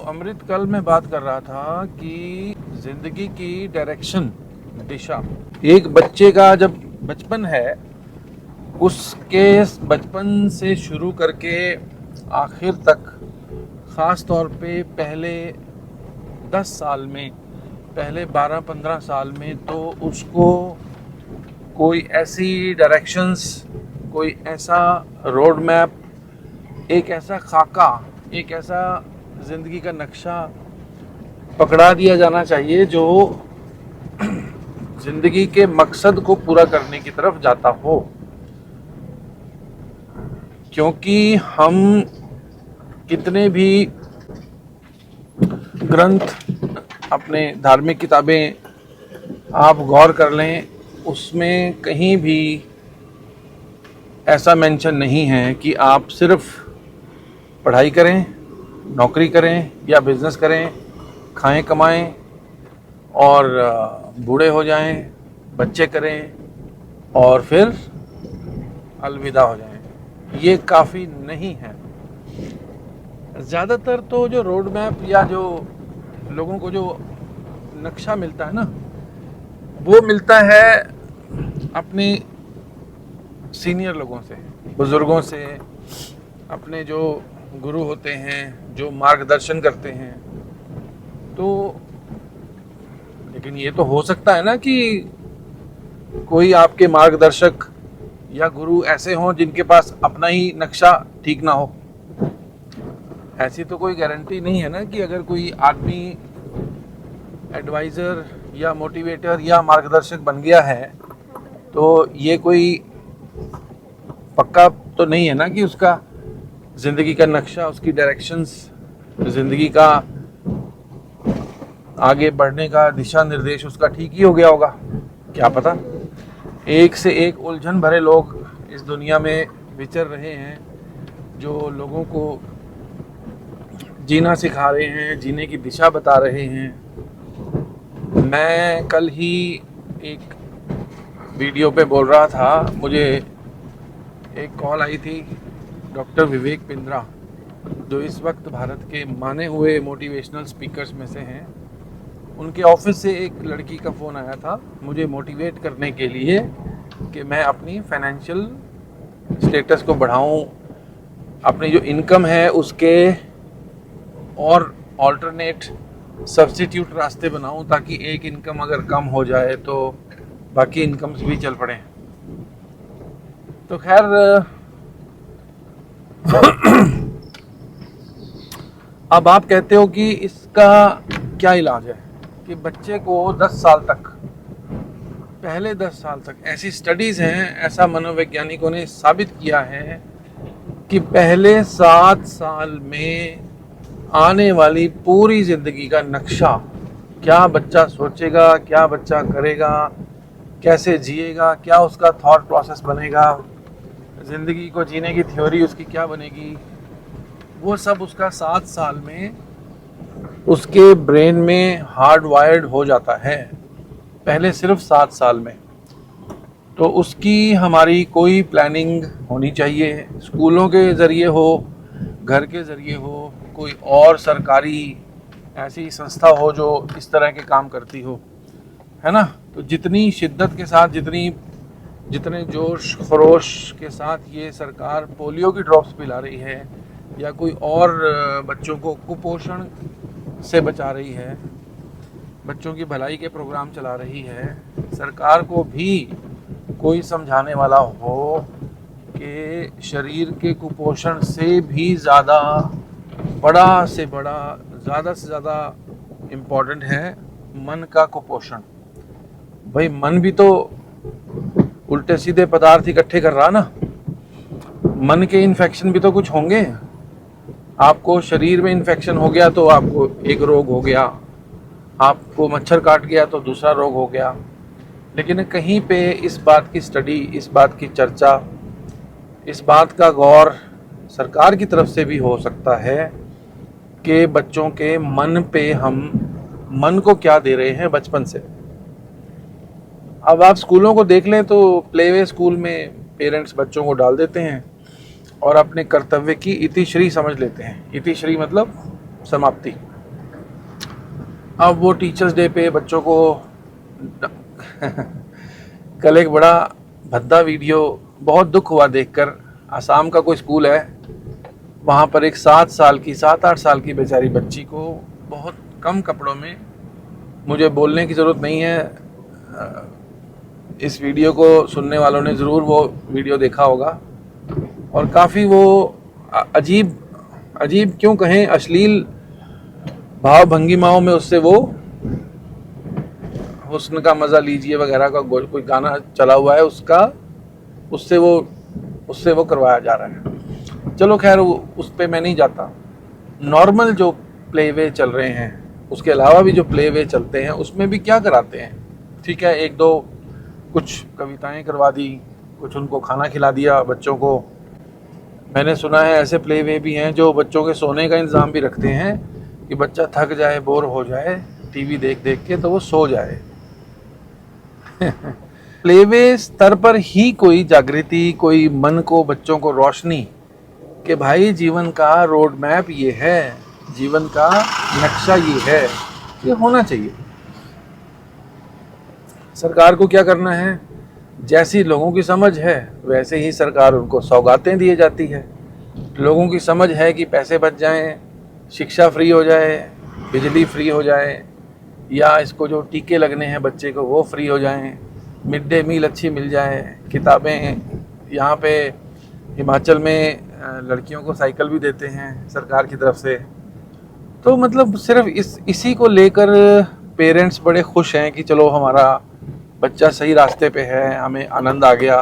अमृत कल मैं बात कर रहा था कि जिंदगी की डायरेक्शन, दिशा, एक बच्चे का जब बचपन है उसके बचपन से शुरू करके आखिर तक, ख़ास तौर पे पहले 10 साल में, पहले 12-15 साल में तो उसको कोई ऐसी डायरेक्शंस, कोई ऐसा रोड मैप, एक ऐसा खाका, एक ऐसा ज़िंदगी का नक्शा पकड़ा दिया जाना चाहिए जो ज़िंदगी के मकसद को पूरा करने की तरफ जाता हो। क्योंकि हम कितने भी ग्रंथ, अपने धार्मिक किताबें आप गौर कर लें, उसमें कहीं भी ऐसा मेंशन नहीं है कि आप सिर्फ पढ़ाई करें, नौकरी करें या बिजनेस करें, खाएं कमाएं और बूढ़े हो जाएं, बच्चे करें और फिर अलविदा हो जाएं। ये काफ़ी नहीं है। ज़्यादातर तो जो रोड मैप या जो लोगों को जो नक्शा मिलता है ना, वो मिलता है अपने सीनियर लोगों से, बुज़ुर्गों से, अपने जो गुरु होते हैं, जो मार्गदर्शन करते हैं। तो लेकिन ये तो हो सकता है ना कि कोई आपके मार्गदर्शक या गुरु ऐसे हों जिनके पास अपना ही नक्शा ठीक ना हो। ऐसी तो कोई गारंटी नहीं है ना कि अगर कोई आदमी एडवाइज़र या मोटिवेटर या मार्गदर्शक बन गया है तो ये कोई पक्का तो नहीं है ना कि उसका ज़िंदगी का नक्शा, उसकी डायरेक्शंस, ज़िंदगी का आगे बढ़ने का दिशा निर्देश उसका ठीक ही हो गया होगा। क्या पता। एक से एक उलझन भरे लोग इस दुनिया में विचर रहे हैं जो लोगों को जीना सिखा रहे हैं, जीने की दिशा बता रहे हैं। मैं कल ही एक वीडियो पे बोल रहा था, मुझे एक कॉल आई थी डॉक्टर विवेक बिंद्रा, जो इस वक्त भारत के माने हुए मोटिवेशनल स्पीकर्स में से हैं। उनके ऑफिस से एक लड़की का फ़ोन आया था मुझे मोटिवेट करने के लिए कि मैं अपनी फाइनेंशियल स्टेटस को बढ़ाऊं, अपनी जो इनकम है उसके और ऑल्टरनेट सब्स्टिट्यूट रास्ते बनाऊं, ताकि एक इनकम अगर कम हो जाए तो बाकी इनकम्स भी चल पड़े। तो खैर अब आप कहते हो कि इसका क्या इलाज है कि बच्चे को 10 साल तक, पहले 10 साल तक, ऐसी स्टडीज़ हैं, ऐसा मनोवैज्ञानिकों ने साबित किया है कि पहले 7 साल में आने वाली पूरी ज़िंदगी का नक्शा, क्या बच्चा सोचेगा, क्या बच्चा करेगा, कैसे जिएगा, क्या उसका थॉट प्रोसेस बनेगा, ज़िंदगी को जीने की थ्योरी उसकी क्या बनेगी, वो सब उसका 7 साल में उसके ब्रेन में हार्ड वायर्ड हो जाता है, पहले सिर्फ 7 साल में। तो उसकी हमारी कोई प्लानिंग होनी चाहिए, स्कूलों के ज़रिए हो, घर के ज़रिए हो, कोई और सरकारी ऐसी संस्था हो जो इस तरह के काम करती हो, है ना। तो जितनी शिद्दत के साथ, जितने जोश खरोश के साथ ये सरकार पोलियो की ड्रॉप्स पिला रही है या कोई और बच्चों को कुपोषण से बचा रही है, बच्चों की भलाई के प्रोग्राम चला रही है, सरकार को भी कोई समझाने वाला हो कि शरीर के कुपोषण से भी ज़्यादा, बड़ा से बड़ा, ज़्यादा से ज़्यादा इम्पोर्टेंट है मन का कुपोषण। भाई मन भी तो उल्टे सीधे पदार्थ इकट्ठे कर रहा ना, मन के इन्फेक्शन भी तो कुछ होंगे। आपको शरीर में इन्फेक्शन हो गया तो आपको एक रोग हो गया, आपको मच्छर काट गया तो दूसरा रोग हो गया। लेकिन कहीं पे इस बात की स्टडी, इस बात की चर्चा, इस बात का गौर सरकार की तरफ से भी हो सकता है कि बच्चों के मन पे हम मन को क्या दे रहे हैं बचपन से। अब आप स्कूलों को देख लें तो प्लेवे स्कूल में पेरेंट्स बच्चों को डाल देते हैं और अपने कर्तव्य की इतिश्री समझ लेते हैं। इतिश्री मतलब समाप्ति। अब वो टीचर्स डे पे बच्चों को कल एक बड़ा भद्दा वीडियो, बहुत दुख हुआ देखकर। आसाम का कोई स्कूल है, वहाँ पर एक 7-8 साल की बेचारी बच्ची को बहुत कम कपड़ों में, मुझे बोलने की ज़रूरत नहीं है, इस वीडियो को सुनने वालों ने ज़रूर वो वीडियो देखा होगा, और काफ़ी वो अजीब क्यों कहें, अश्लील भाव भंगिमाओं में उससे वो हुस्न का मज़ा लीजिए वगैरह का कोई गाना चला हुआ है, उससे वो करवाया जा रहा है। चलो खैर, उस पर मैं नहीं जाता। नॉर्मल जो प्ले वे चल रहे हैं, उसके अलावा भी जो प्ले वे चलते हैं, उसमें भी क्या कराते हैं? ठीक है, एक दो कुछ कविताएं करवा दी, कुछ उनको खाना खिला दिया बच्चों को। मैंने सुना है ऐसे प्ले वे भी हैं जो बच्चों के सोने का इंतज़ाम भी रखते हैं कि बच्चा थक जाए, बोर हो जाए टीवी देख देख के, तो वो सो जाए। प्ले वे स्तर पर ही कोई जागृति, कोई मन को, बच्चों को रोशनी कि भाई जीवन का रोड मैप ये है, जीवन का नक्शा ये है, ये होना चाहिए। सरकार को क्या करना है? जैसी लोगों की समझ है वैसे ही सरकार उनको सौगातें दिए जाती है। लोगों की समझ है कि पैसे बच जाएं, शिक्षा फ्री हो जाए, बिजली फ्री हो जाए, या इसको जो टीके लगने हैं बच्चे को वो फ्री हो जाएं, मिड डे मील अच्छी मिल जाए, किताबें, यहाँ पे हिमाचल में लड़कियों को साइकिल भी देते हैं सरकार की तरफ से। तो मतलब सिर्फ इसी को लेकर पेरेंट्स बड़े खुश हैं कि चलो हमारा बच्चा सही रास्ते पे है, हमें आनंद आ गया,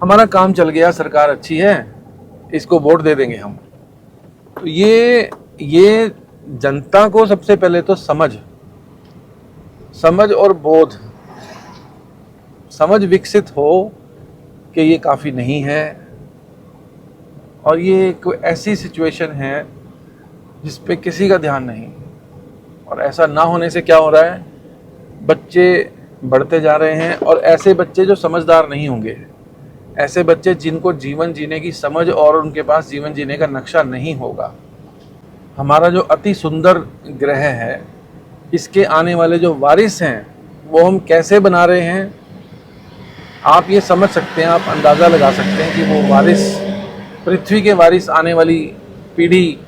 हमारा काम चल गया, सरकार अच्छी है, इसको वोट दे देंगे हम। तो ये जनता को सबसे पहले तो समझ और बोध, समझ विकसित हो कि ये काफ़ी नहीं है, और ये एक ऐसी सिचुएशन है जिस पे किसी का ध्यान नहीं। और ऐसा ना होने से क्या हो रहा है, बच्चे बढ़ते जा रहे हैं, और ऐसे बच्चे जो समझदार नहीं होंगे, ऐसे बच्चे जिनको जीवन जीने की समझ और उनके पास जीवन जीने का नक्शा नहीं होगा। हमारा जो अति सुंदर ग्रह है, इसके आने वाले जो वारिस हैं वो हम कैसे बना रहे हैं, आप ये समझ सकते हैं, आप अंदाज़ा लगा सकते हैं कि वो वारिस, पृथ्वी के वारिस, आने वाली पीढ़ी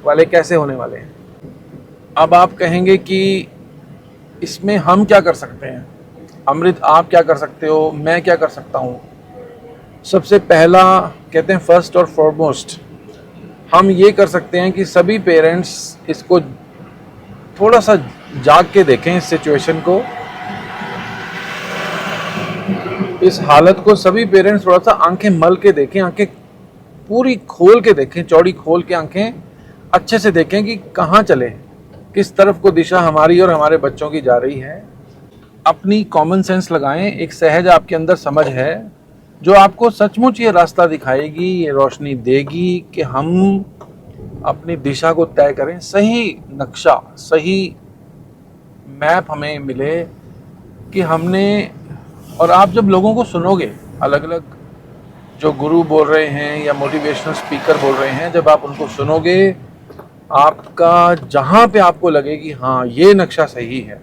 वाले कैसे होने वाले हैं। अब आप कहेंगे कि इसमें हम क्या कर सकते हैं? अमृत, आप क्या कर सकते हो, मैं क्या कर सकता हूँ? सबसे पहला कहते हैं, फर्स्ट और फॉरमोस्ट, हम ये कर सकते हैं कि सभी पेरेंट्स इसको थोड़ा सा जाग के देखें, इस सिचुएशन को, इस हालत को सभी पेरेंट्स थोड़ा सा आंखें मल के देखें, आंखें पूरी खोल के देखें, चौड़ी खोल के आंखें अच्छे से देखें कि कहाँ चले, किस तरफ को दिशा हमारी और हमारे बच्चों की जा रही है। अपनी कॉमन सेंस लगाएं, एक सहज आपके अंदर समझ है जो आपको सचमुच ये रास्ता दिखाएगी, ये रोशनी देगी कि हम अपनी दिशा को तय करें, सही नक्शा, सही मैप हमें मिले कि हमने। और आप जब लोगों को सुनोगे, अलग अलग जो गुरु बोल रहे हैं या मोटिवेशनल स्पीकर बोल रहे हैं, जब आप उनको सुनोगे, आपका जहाँ पे आपको लगे कि हाँ ये नक्शा सही है,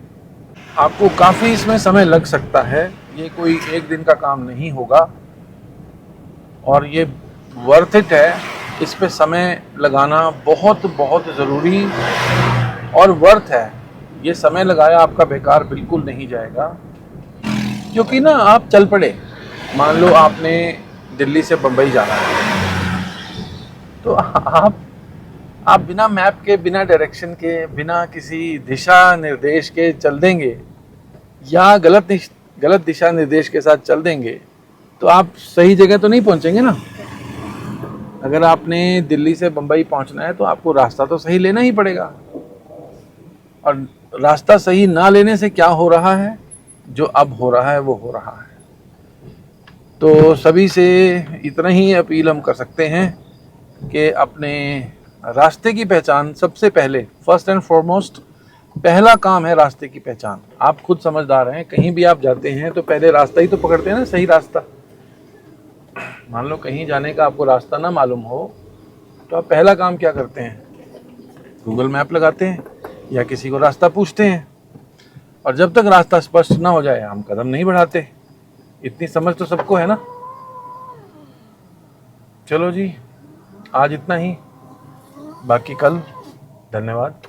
आपको काफ़ी इसमें समय लग सकता है, ये कोई एक दिन का काम नहीं होगा, और ये वर्थ इट है। इस पे समय लगाना बहुत बहुत ज़रूरी और वर्थ है। ये समय लगाया आपका बेकार बिल्कुल नहीं जाएगा, क्योंकि ना आप चल पड़े, मान लो आपने दिल्ली से बम्बई जाना है, तो आप बिना मैप के, बिना डायरेक्शन के, बिना किसी दिशा निर्देश के चल देंगे, या गलत दिशा निर्देश के साथ चल देंगे, तो आप सही जगह तो नहीं पहुंचेंगे ना। अगर आपने दिल्ली से बम्बई पहुंचना है तो आपको रास्ता तो सही लेना ही पड़ेगा, और रास्ता सही ना लेने से क्या हो रहा है, जो अब हो रहा है वो हो रहा है। तो सभी से इतना ही अपील हम कर सकते हैं कि अपने रास्ते की पहचान सबसे पहले, फर्स्ट एंड फॉरमोस्ट, पहला काम है रास्ते की पहचान। आप खुद समझदार हैं, कहीं भी आप जाते हैं तो पहले रास्ता ही तो पकड़ते हैं ना, सही रास्ता। मान लो कहीं जाने का आपको रास्ता ना मालूम हो, तो आप पहला काम क्या करते हैं? गूगल मैप लगाते हैं, या किसी को रास्ता पूछते हैं, और जब तक रास्ता स्पष्ट ना हो जाए हम कदम नहीं बढ़ाते। इतनी समझ तो सबको है ना। चलो जी, आज इतना ही, बाकी कल। धन्यवाद।